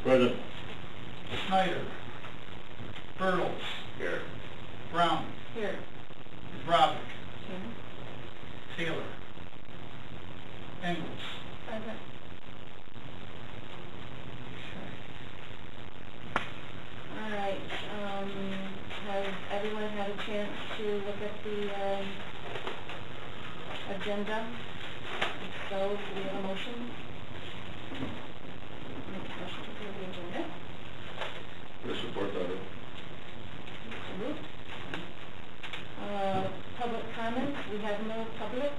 Present. Snyder. Bertles. Here. Brown. Here. Robick. Here. Taylor. Engels. Present. All right. Has everyone had a chance to look at the agenda? If so, do we have a motion? Make a motion to approve the agenda. I support that. So moved. Public comments. We have no public.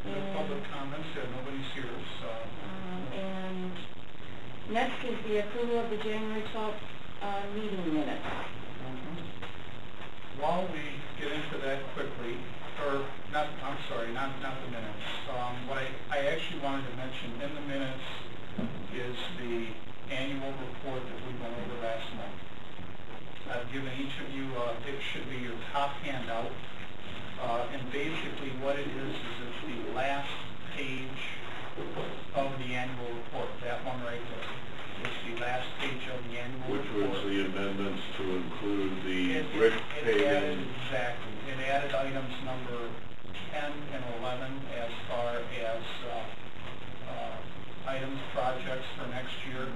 No public comments. Yeah, nobody's here. So. And next is the approval of the January 12th meeting minutes. While we get into that quickly, or not, I'm sorry, not the minutes. What I actually wanted to mention in the minutes is the annual report that we went over last month. I've given each of you, it should be your top handout. And basically what it is it's the last page of the annual report, that one right there. It's the last page of the annual report. Which was the amendments to include the brick It paving. added, exactly. It added items number 10 and 11 as far as items, projects for next year.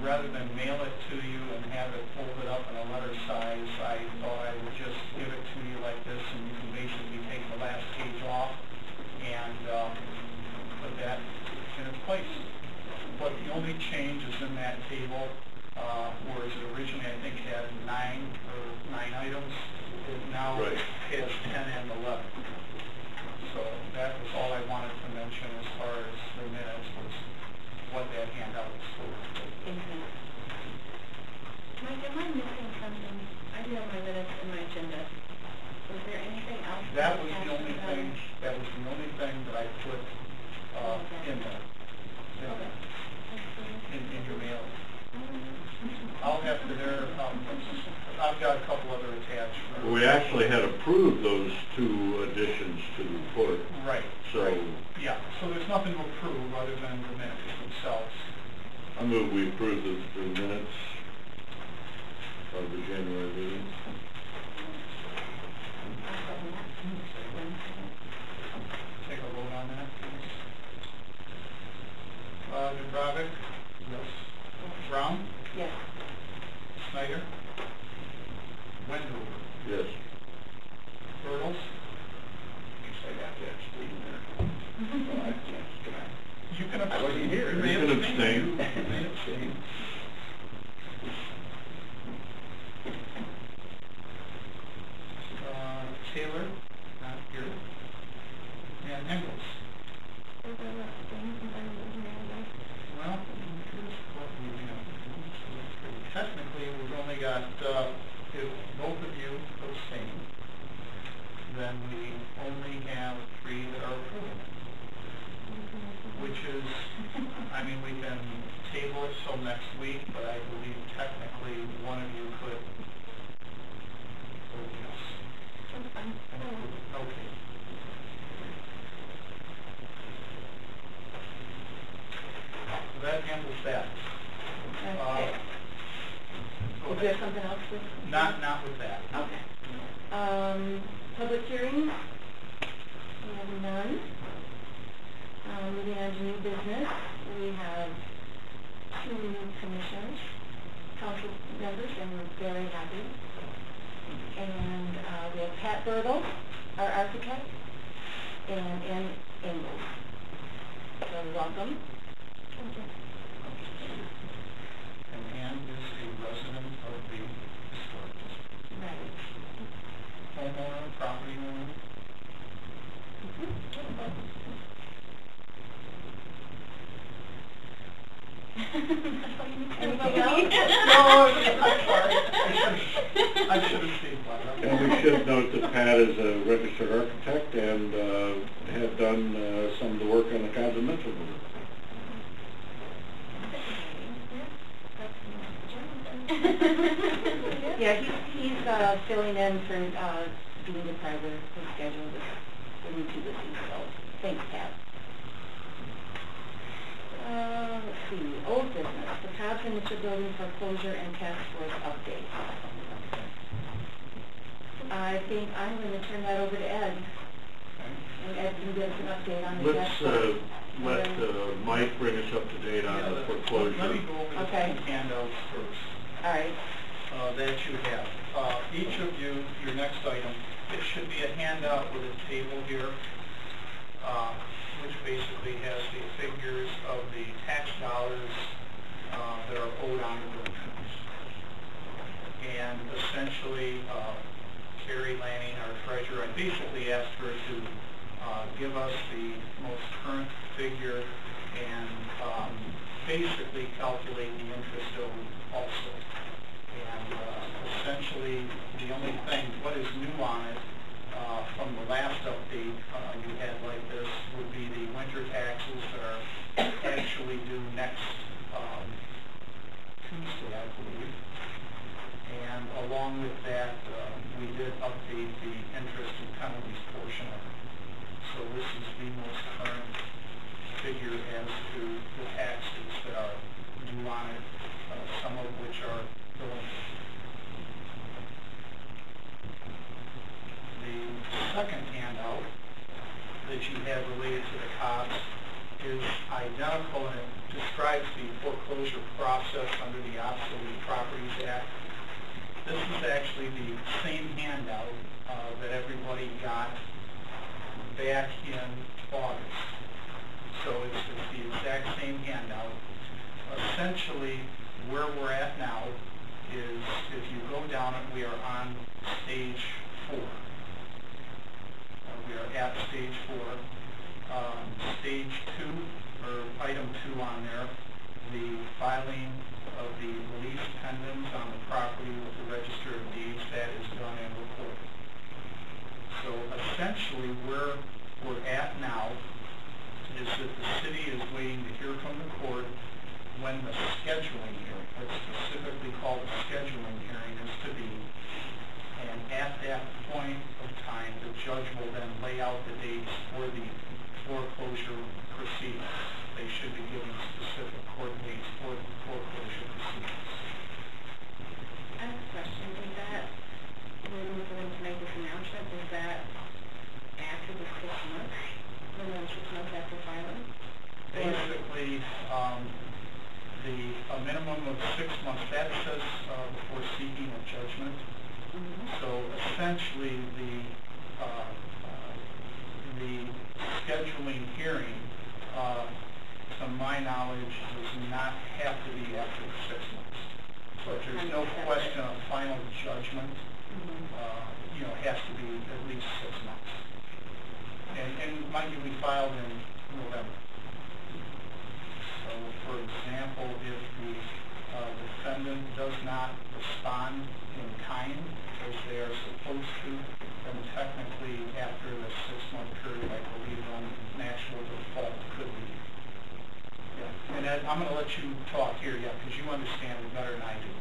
Rather than mail it to you and have it folded up in a letter size, I thought I would just give it to you like this, and you can basically take the last page off and put that in its place. But the only change is in that table, whereas it originally I think had 9 items, it now has 10 and 11. So that was all I wanted to mention as far as the minutes was what that handout was for. Mike, am I missing something? I do have my minutes in my agenda. Was there anything else? That was the only thing. That was the only thing that I put in there. In your mail. I'll have to there. I've got a couple other attached. We actually had approved those 2 additions to the report. Right. So. Right. Yeah. So there's nothing to approve other than the minutes themselves. I move we approve the minutes of the January meeting. Take a vote on that, please. Dubravik? Yes. Brown? Yes. Snyder? Wendover? Yes. Bertles? I got that speaking there. You can I wasn't abstain. here. You may You can abstain. abstain. You may abstain. Taylor? Not here. And Engels? Well, here's what we have. Technically, we've only got, if both of you abstain, then we only have 3 that are approved. Which is, I mean, we can table it till next week, but I believe technically one of you could vote yes. Okay. So that handles that. Okay. Is there something else with? Not with that. Okay. Public hearings? We have none. Moving on to new business, we have 2 new commissioners, council members, and we're very happy. And we have Pat Bertle, our architect, and Ann Engels. So welcome. And Ann is a resident of the historic district. Right. Homeowner, property owner. Anybody else? No, I'm sorry. I should have stayed quiet. And we should note that Pat is a registered architect and had done some of the work on the Continental Building. Yeah, he's filling in for Dean DePriver, whose schedule is really too busy, so thanks, Pat. old business, the Cobb's and Mitchell Building foreclosure and task force update. I think I'm going to turn that over to Ed. And Ed can give us an update on the task force. Let's let Mike bring us up to date on the foreclosure. Let me go over the Okay. handouts first. All right. That you have. Each of you, your next item, it should be a handout with a table here, which basically has the figures of the tax dollars that are owed on the buildings. And essentially, Carrie Lanning, our treasurer, I basically asked her to give us the most current figure and basically calculate the interest owed also. And essentially, the only thing, what is new on it from the last update you had like this would be the winter taxes that are actually due next Tuesday, I believe. And along with that, we did update the interest and penalties portion of it. So this is the most current figure as to the taxes that are due on it, some of which are delinquent. The second handout that you have related to the Cobb's is identical, and it describes the foreclosure process under the Obsolete Properties Act. This is actually the same handout that everybody got back in August. So it's the exact same handout. Essentially, where we're at now is, if you go down it, we are on stage 4. We are at stage 4. Stage 2, or item 2 on there, the filing of the release pendants on the property with the Register of Deeds, that is done and recorded. So essentially, where we're at now is that the city is waiting to hear from the court when the scheduling hearing, what's specifically called a scheduling hearing, is to be. And at that point of time, the judge will then lay out the dates for the foreclosure proceedings. They should be giving specific court dates for the foreclosure proceedings. I have a question. Is that, when we're going to make this announcement, is that after the 6 months? When the 6 months after filing? Basically, a minimum of 6 months, that says before seeking a judgment. So essentially, the scheduling hearing, to my knowledge, does not have to be after 6 months. But there's no question of final judgment, has to be at least 6 months. And mind you, we filed in November. So, for example, if the defendant does not respond in kind, as they are supposed to, then technically after the 6-month period, I believe an actual default could be. Yeah. And Ed, I'm going to let you talk here, because you understand it better than I do.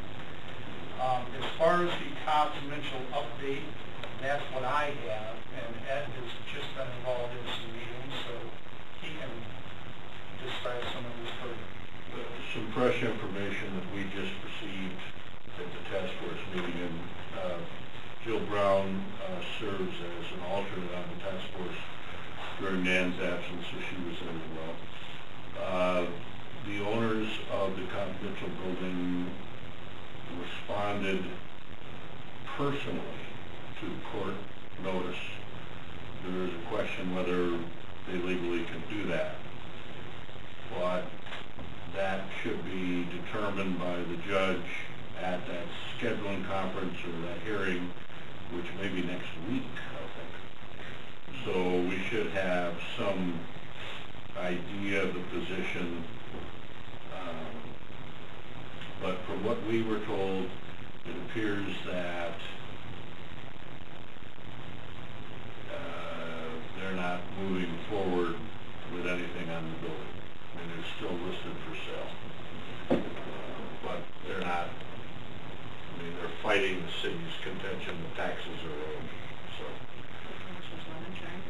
As far as the Cobbs-Mitchell update, that's what I have, and Ed has just been involved in some meetings, so he can describe some of his further. Some fresh information that we just received at the task force meeting, and Jill Brown serves as an alternate on the task force during Nan's absence, so she was in as well. The owners of the Cobb-Mitchell building responded personally to court notice. There is a question whether they legally can do that, but that should be determined by the judge at that scheduling conference or that hearing, which may be next week, I think. So we should have some idea of the position, but from what we were told, it appears that they're not moving forward with anything on the building. I mean, it's still listed for sale, but they're not. I mean, they're fighting the city's contention that taxes are owed. So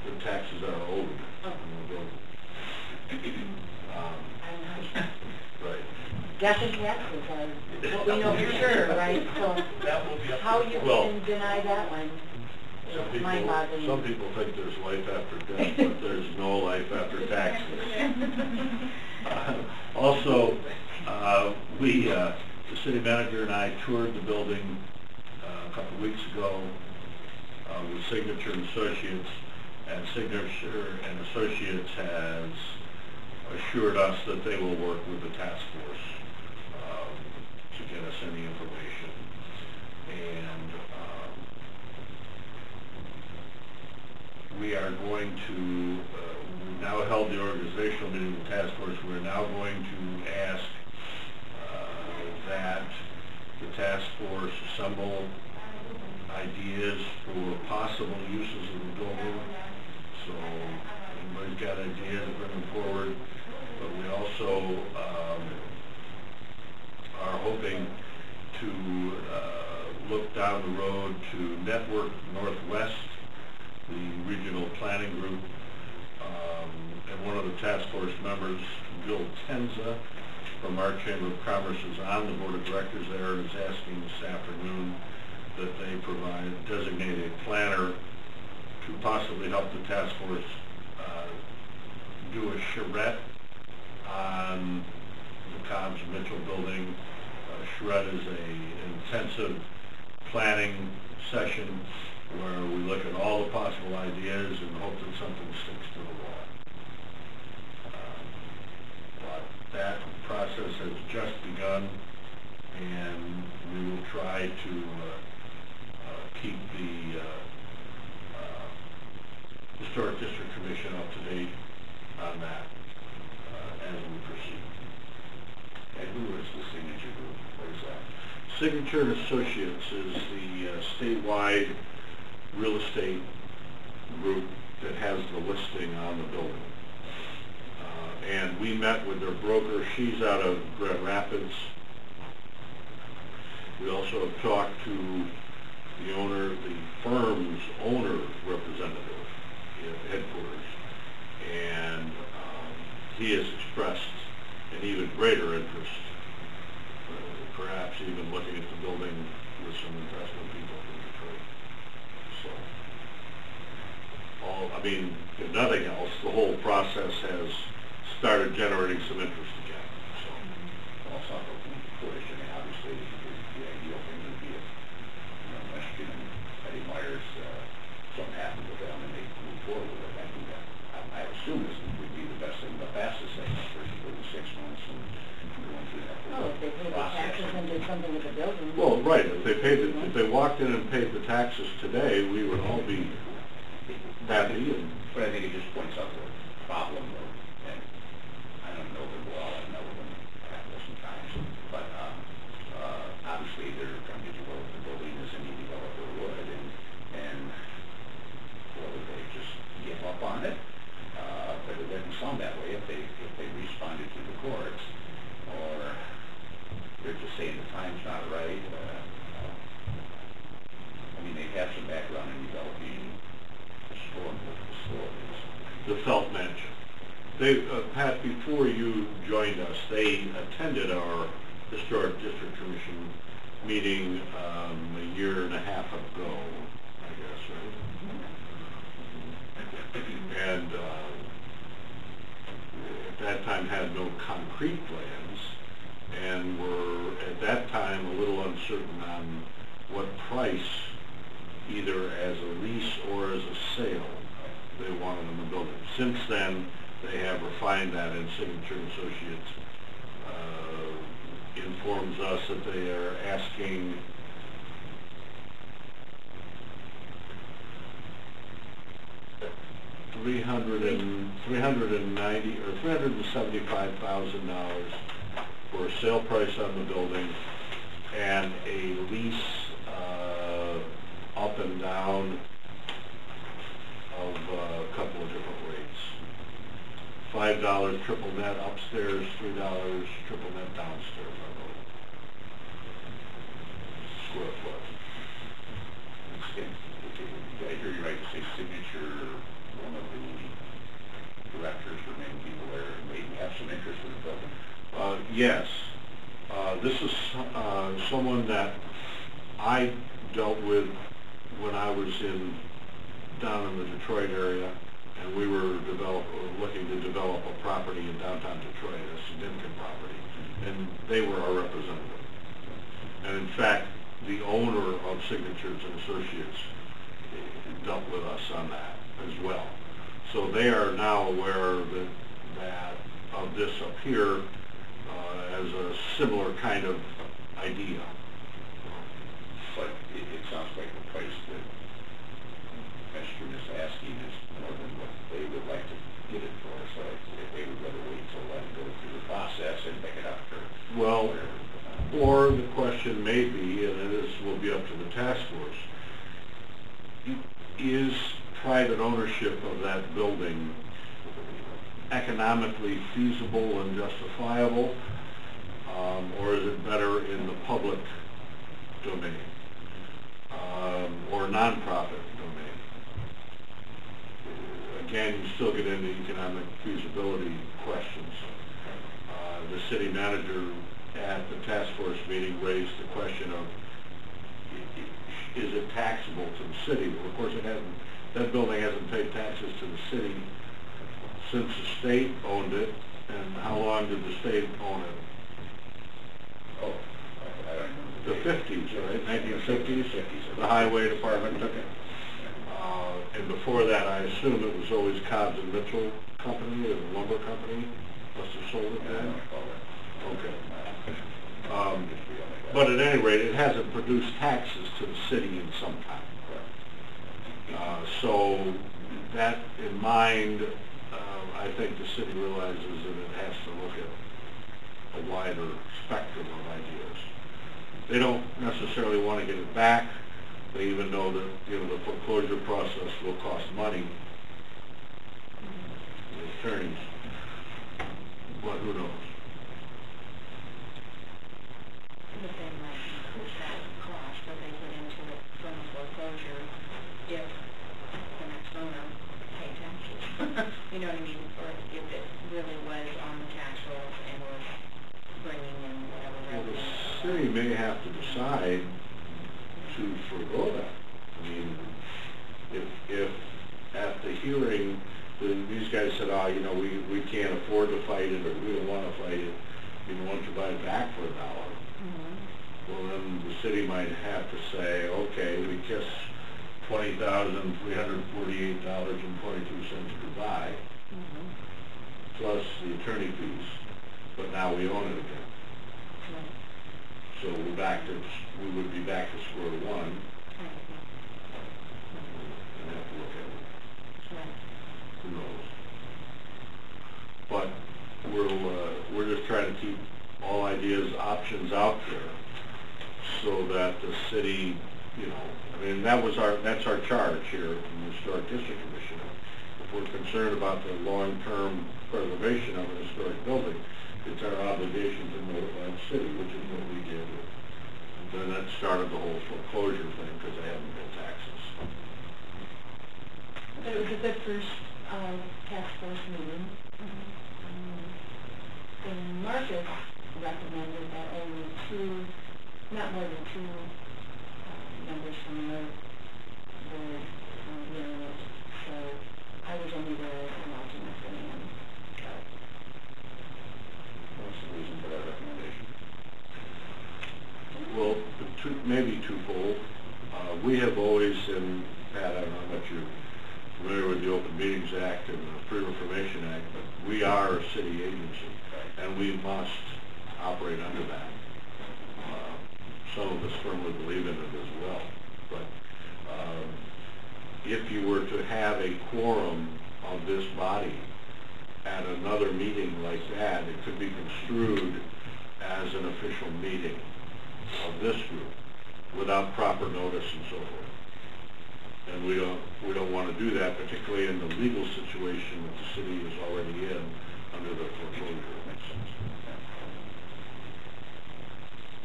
the taxes are owed on the building. Right. death and taxes are what we know for sure, right? So That will be up to how the you court. can deny that one? Mind-boggling. Some people think there's life after death, but there's no life after taxes. Also, the city manager and I toured the building a couple weeks ago with Signature and Associates, and Signature and Associates has assured us that they will work with the task force to get us any information. And we are going to, we've now held the organizational meeting with the task force. We're now going to ask that the task force assemble ideas for possible uses of the building. So everybody's got ideas to bring them forward, but we also are hoping to look down the road to Network Northwest, the regional planning group, and one of the task force members, Bill Tenza, from our Chamber of Commerce, is on the board of directors there and is asking this afternoon that they provide, designate a planner to possibly help the task force do a charrette on the Cobbs Mitchell building. Charrette is an intensive planning session where we look at all the possible ideas and hope that something sticks to the law. But that process has just begun, and we will try to keep the Historic District Commission up to date on that as we proceed. And who is the Signature Group? What is that? Signature and Associates is the statewide real estate group that has the listing on the building. And we met with their broker. She's out of Grand Rapids. We also have talked to the owner, the firm's owner representative at headquarters, and he has expressed an even greater interest, perhaps even looking at the building with some investment people from Detroit. So, I mean, if nothing else, the whole process has started generating some interest again. So, Also, I mean, obviously, the ideal thing would be if, Michigan and Eddie Myers, something happened with them and they move forward with it. I think that, I assume this would be the best thing, the fastest thing, versus within 6 months and going through that Oh, if they paid the taxes and did something with the building. well, right. If they walked in and paid the taxes today, we would all be happy. But I think it just points out the problem, and I don't know them well, I've met with them half a dozen times, but obviously they're trying to develop the building as any developer would, and whether they just give up on it, but it doesn't sound that way if they responded to the courts, or they're just saying the time's not right. I mean, they have some background in developing historical facilities. The Felt Mansion. They, Pat, before you joined us, they attended our Historic District Commission meeting a year and a half ago, I guess, right? And at that time had no concrete plans, and were at that time a little uncertain on what price, either as a lease or as a sale, they wanted in the building. Since then, they have refined that, and Signature and Associates informs us that they are asking $375,000 for a sale price on the building and a lease up and down of a couple of different rates. $5 triple net upstairs, $3 triple net downstairs, I believe. Square foot. I hear you right to say Signature, one of the directors or main people there, maybe have some interest in the building. Yes, This is someone that I dealt with when I was down in the Detroit area, and we were looking to develop a property in downtown Detroit, a significant property, and they were our representative. And in fact, the owner of Signatures and Associates dealt with us on that as well. So they are now aware of this up here as a similar kind of idea. But it sounds like the price that Mr. is asking is more than what they would like to get it for, so if they would rather wait till let it go through the process and pick it up for Well, whatever. or the question may be, and this will be up to the task force, is private ownership of that building economically feasible and justifiable, or is it better in the public domain, or nonprofit domain? Again, you still get into economic feasibility questions. The city manager at the task force meeting raised the question of, is it taxable to the city? Well, of course, it hasn't. That building hasn't paid taxes to the city since the state owned it. And how long did the state own it? Oh, I don't know. The 50s, right? 1950s? The highway department took it. And before that, I assume it was always Cobbs and Mitchell Company, or the lumber company, must have sold it I don't then. recall that. Okay. But at any rate, it hasn't produced taxes to the city in some time. So that in mind, I think the city realizes that it has to look at a wider spectrum of ideas. They don't necessarily want to get it back. They even know that, the foreclosure process will cost money, the attorneys, but who knows? But then like push that cost that they put into it from foreclosure if the next owner paid taxes. You know what I mean? Or if it really was on the tax rolls and was bringing in whatever Well, the revenue. city may have to decide to forego that. I mean, if at the hearing, these guys said, we can't afford to fight it, or we don't want to fight it, we want to buy it back for $1. Well, then the city might have to say, okay, we kiss $20,348.22 goodbye, plus the attorney fees, but now we own it again. So we would be back to square one and have to look at it. Who knows? But we're just trying to keep all ideas, options out there, so that the city, that's our charge here in the Historic District Commission. If we're concerned about the long-term preservation of an historic building, it's our obligation to notify the city, which is what we did. And then that started the whole foreclosure thing, because they haven't paid taxes. But it was a good first task force meeting. And Marcus recommended that only not more than two members from the board hearing it. So I was only there as an alternate for him. What's the reason for that recommendation? Well, maybe twofold. We have always, and Pat, I don't know how much you're familiar with the Open Meetings Act and the Freedom of Information Act, but we are a city agency, and we must operate under that. Some of us firmly believe in it as well. But if you were to have a quorum of this body at another meeting like that, it could be construed as an official meeting of this group without proper notice and so forth. And we don't want to do that, particularly in the legal situation that the city is already in under the foreclosure. Makes sense.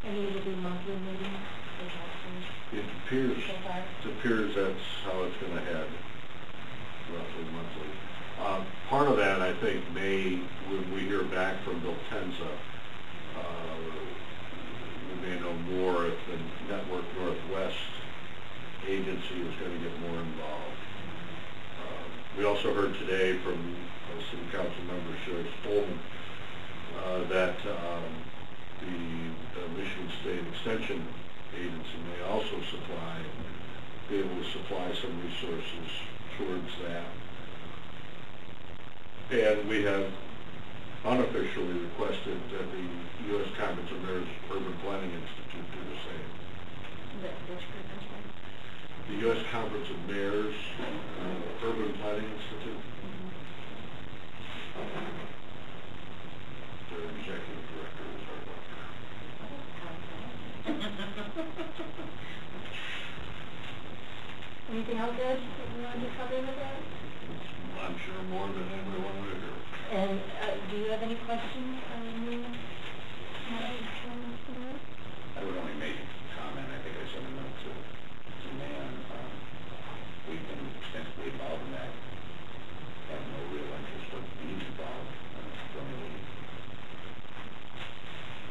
And these will be monthly meetings for task force It appears, so far? that's how it's going to head, roughly monthly. Part of that, I think, when we hear back from Bill Tenza, Resource told me that the Michigan State Extension Agency may also be able to supply some resources towards that. And we have unofficially requested that the U.S. Conference of Mayors Urban Planning Institute do the same. Which group, I'm sorry? The U.S. Conference of Mayors Urban Planning Institute. Their executive director is our doctor. Anything else, Ed, that you wanted to cover with that? I'm sure more than anyone wanted to hear. And do you have any questions on the I would only make a comment, I think I sent a note to Nan, we've been extensively involved in that, have no real interest of being involved from a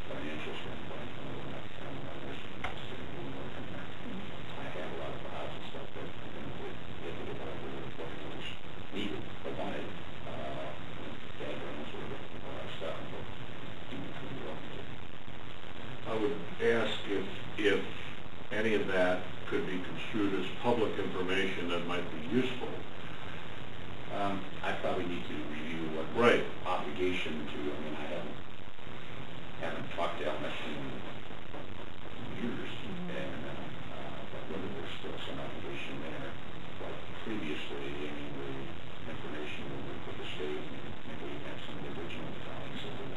financial standpoint, we're not counting on this, I have a lot of files and stuff that I think would what was needed, but wanted, diagrams or stuff, but I would ask if any of that could be construed as public information that might be useful. I probably need to review what Right. obligation to, I mean, I haven't talked to LMS in years, and, but whether there's still some obligation there, like previously, I mean, the information we would put the state, maybe we have some of the original drawings of the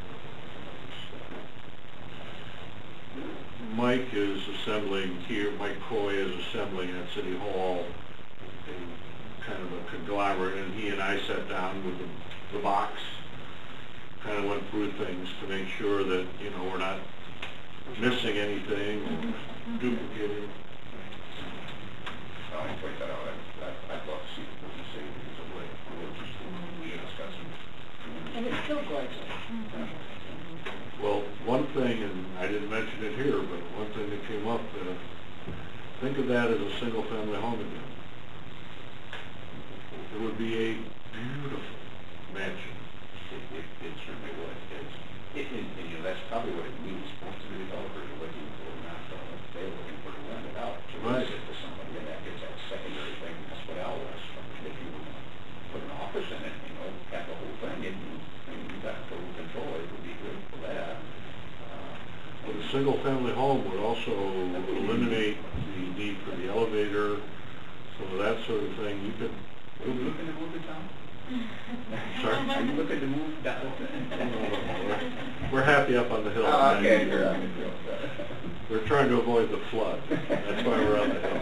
Mike is assembling here, Mike Coy is assembling at City Hall a kind of a conglomerate, and he and I sat down with the box, kind of went through things to make sure that, you know, we're not missing anything, or duplicating. I point that out, I'd love to see what you say, because of like, we're just discussing. And it's still gorgeous. Well, one thing, and I didn't mention it here, but one thing that came up, think of that as a single-family home again. It would be a beautiful mansion. It certainly would. And you know, that's probably what it means. Most of the developers are looking for, not, they're looking for to rent it out, to Right. lease it to somebody, and that gets that secondary thing. That's what Al was. If you put an office in it, you know, have the whole thing, and you got total control, it would be good for that. But a single-family home would also eliminate the need for the elevator, some of that sort of thing. You could. Are you looking to move to town? Sorry? Are you looking to move down? We're happy up on the hill. Oh, okay, you're on the hill. We're trying to avoid the flood. That's why we're on the hill.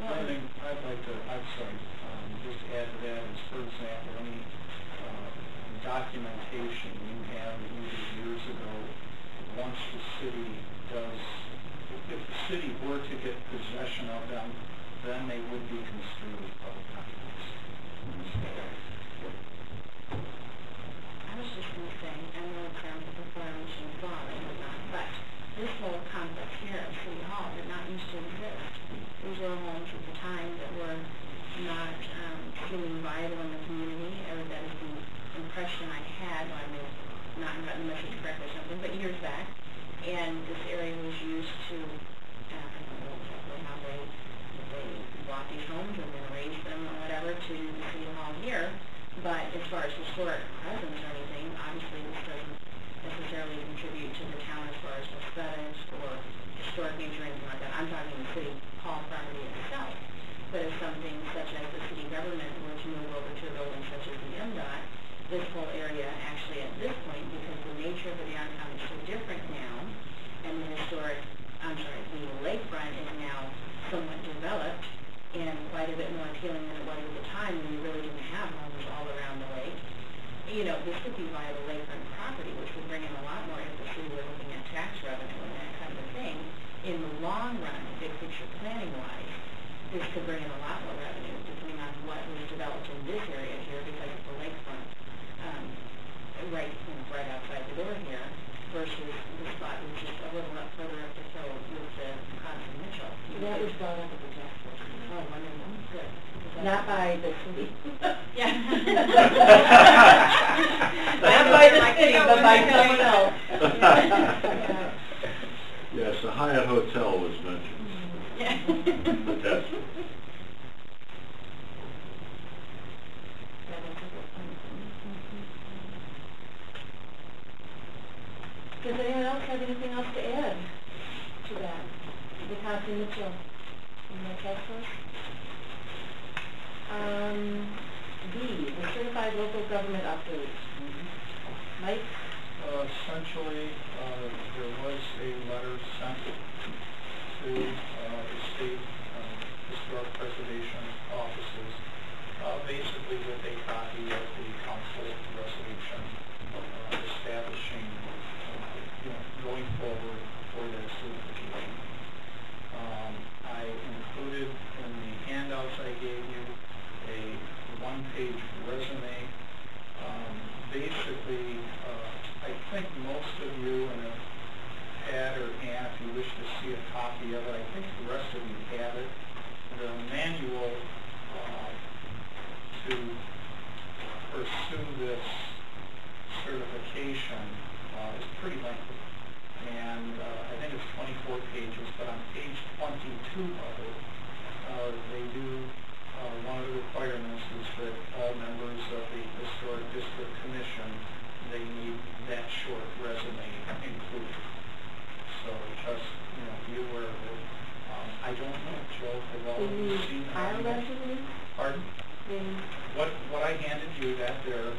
One thing I'd like to, just add to that is, for example, any documentation you have that you did years ago, once the city does, if the city were to get possession of them, then they would be construed as public documents. I was just going to say, I know it sounds like a violation of law and whatnot, but this whole complex here at City Hall did not used to exist. These were homes at the time that were not feeling viable in the community, or that is the impression I had, well, I may not have gotten the message correctly or something, but years back. And this area was used to, I don't know exactly how they bought these homes and then raised them or whatever to the City Hall here. But as far as historic presence or anything, obviously this doesn't necessarily contribute to the town as far as aesthetics or historic nature or anything like that. I'm talking the City Hall property itself. But if something such as the city government were to move over to a building such as the MDOT, this whole area actually at this point, because the nature of the downtown is so different now, and the the lakefront is now somewhat developed and quite a bit more appealing than it was at the time when you really didn't have homes all around the lake. You know, this would be viable lakefront property, which would bring in a lot more if the city were looking at tax revenue and that kind of thing. In the long run, big picture planning wise, this could bring in a lot more revenue depending on what was developed in this area here because of the lakefront, right outside the door here, versus the spot which is a little up further up the hill with the Cox and Mitchell. That was brought up at the task force. Oh, wonderful, good. Not by the city. Yeah. Not by the city, but by someone else. Yeah. Yes, the Hyatt Hotel was mentioned. Yeah. But that's, Does anyone else have anything else to add to that? The Thompson Mitchell in the task force? D, the certified local government update. Mike? Essentially, there was a letter sent to the state historic preservation offices, basically with a copy of the council resolution establishing, going forward for that certification. I included in the handouts I gave you a one-page resume. Basically, I think most of you, and if Pat or Ann, if you wish to see a copy of it, I think the rest of you have it. The manual to pursue this certification is pretty lengthy. And I think it's 24 pages, but on page 22 of it, they do, one of the requirements is that all members of the Historic District Commission, they need that short resume included. So just, be aware of it. I don't know, Joe, have all of you seen Our that? resume? Pardon? What I handed you, that is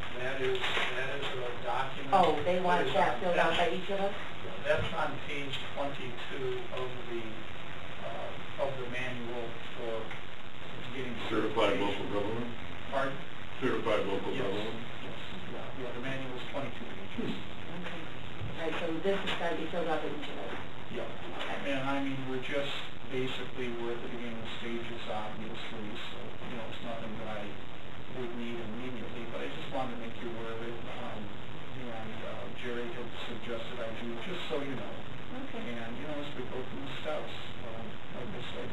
a document. Oh, they want that filled out by each of us? That's on page 22 of the manual for getting certified certification. local government? Pardon? Certified local Yes. government? Yes. Yeah, the manual is 22 pages. Okay. All right, so this has got to be filled out by each of us. Yeah. And I mean, we're at the beginning stages, obviously, so, it's nothing that I would need immediately, but I just wanted to make you aware of it. And Jerry had suggested I do, just so you know. Okay. And, as we go through the steps, like I said,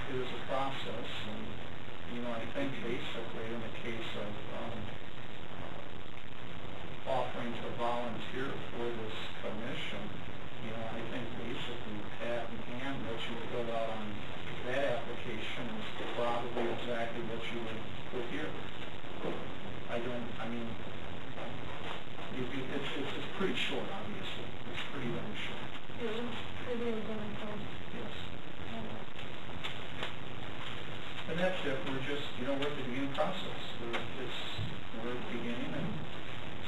it is a process, and, I think basically in the case of offering to volunteer for this commission, I think basically Pat and Ann, what you fill out on that application is probably exactly what you would put here. It's pretty short, obviously. It's pretty very short. Yes. And that's it. We're just, we're at the beginning process. We're beginning and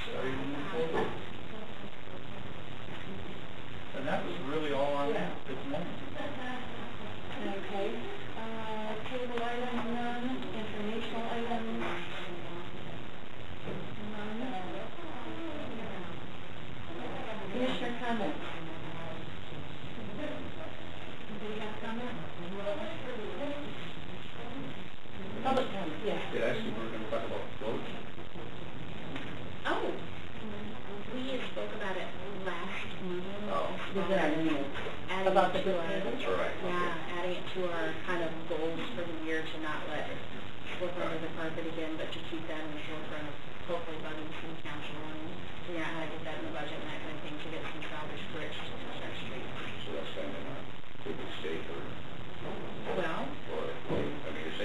starting to move forward. And that was really all on that at the moment. Okay. Table items, none. Informational items, none. Commissioner comments? Anybody have comments? Public comment, yes. Yeah, actually, we're going to talk about roads. Oh, we spoke about it last meeting. Oh. Is that our minutes? Adding About the it to our, That's right. yeah, adding it to our kind of goals for the year to not let it slip under the carpet again, but to keep that in the forefront of hopefully budgets and council and figure out how to get that in the budget and that kind of thing to get some salvage bricks to our street. So that's kind of a big mistake, or, Well, is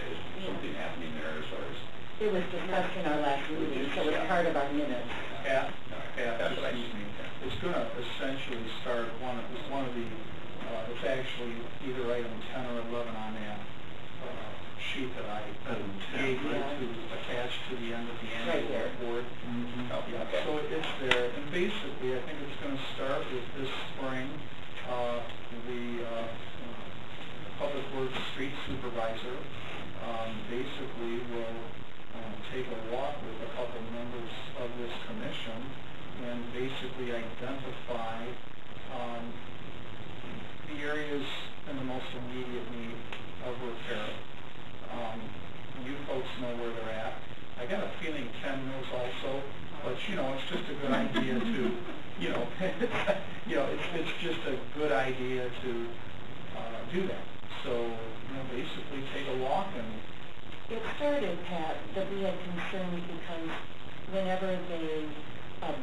something happening there as far as? It was discussed in our last meeting, so it's part of our minutes. Pat, excuse me. It's going to essentially start it's one of the, it's actually either item 10 or 11 on that sheet that I gave you to attach to the end of the Right annual there. report. Yeah, so it's there, and basically I think it's going to start with this spring, the Public Works Street Supervisor basically will take a walk with a couple members of this commission and basically identify the areas in the most immediate need of repair. You folks know where they're at. I got a feeling Ken knows also, but it's just a good idea to, it's just a good idea to do that. So, basically take a walk and It started, Pat, that we had concerns because whenever they,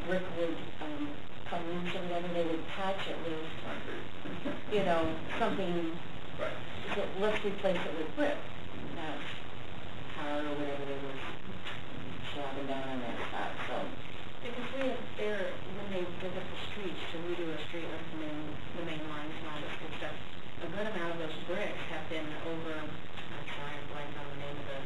brick would, come loose or whatever, they would patch it with, you know, something, Right. so let's replace it with brick, not tar or whatever they were slapping down on that spot, so. Because we have there, when they visit the streets to redo a street like the main lines and all this good stuff, a good amount of those bricks have been over, I'm sorry, I'm blanking on the name of the,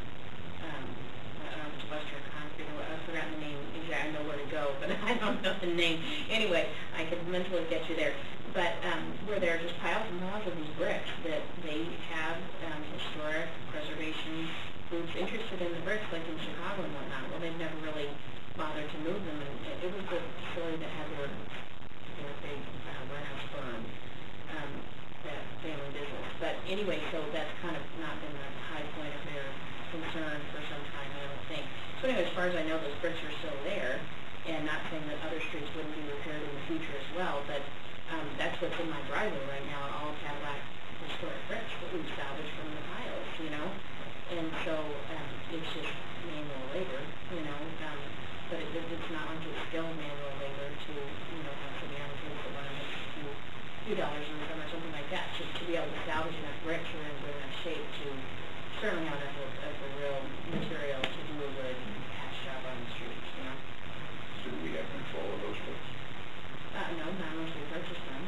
I don't know if it's Western Concrete, or I've forgotten the name, exactly, I know where to go, but I don't know the name. Anyway, I could mentally get you there. But, where there are just piles and piles of these bricks that they have, historic preservation groups interested in the bricks, like in Chicago and whatnot. Well, they've never really bothered to move them, and it was the facility that had their big warehouse firm, that family business. But anyway, so that's kind of not been the high point of their concern for some time, I don't think. So anyway, as far as I know, those bricks are still there, and not saying that other streets wouldn't be repaired in the future as well, but that's what's in my driveway right now, are all Cadillac historic bricks that we've salvaged from the piles, you know? And so, it's just manual labor, you know, but it's not like it's skilled manual labor to, you know, have somebody on the table to learn a few dollars income or something like that, just to be able to salvage enough bricks or in good enough shape to certainly have enough of the real material to do a good patch job on the streets, you know? So do we have control of those folks? No, not unless we purchase them,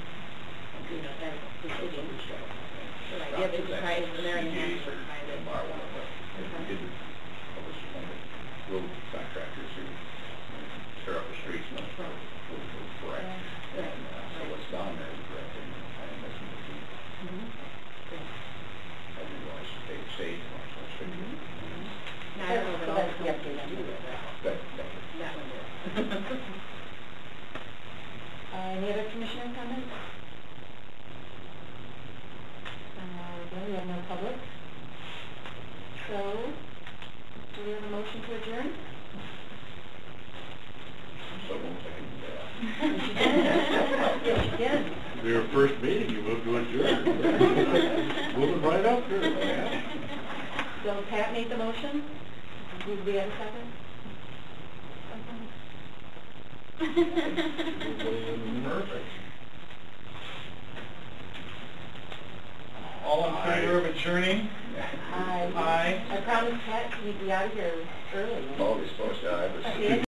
you know, as the city. Somebody's got them, okay. Right, yeah, but it's private, and they're in the hands CDs of or private. bar one of them. If we Okay. did, what was one of the road contractors who tear up the streets and that's for correct. Right. And, so what's down there is correct, and kind of missing the key. Mhm. Yeah. I didn't realize they saved much, so it's good. Now, I don't know that all the companies do that. That one did. Any other commissioner comments? No, we have no public. So, do we have a motion to adjourn? So won't Yes, you did. Your first meeting, you moved to adjourn. Moving right up here, man. So Pat made the motion. Did we have a second? Perfect. All in favor of adjourning? Aye. Aye. I promised Pat he'd be out of here early. Oh, we're supposed to, I was.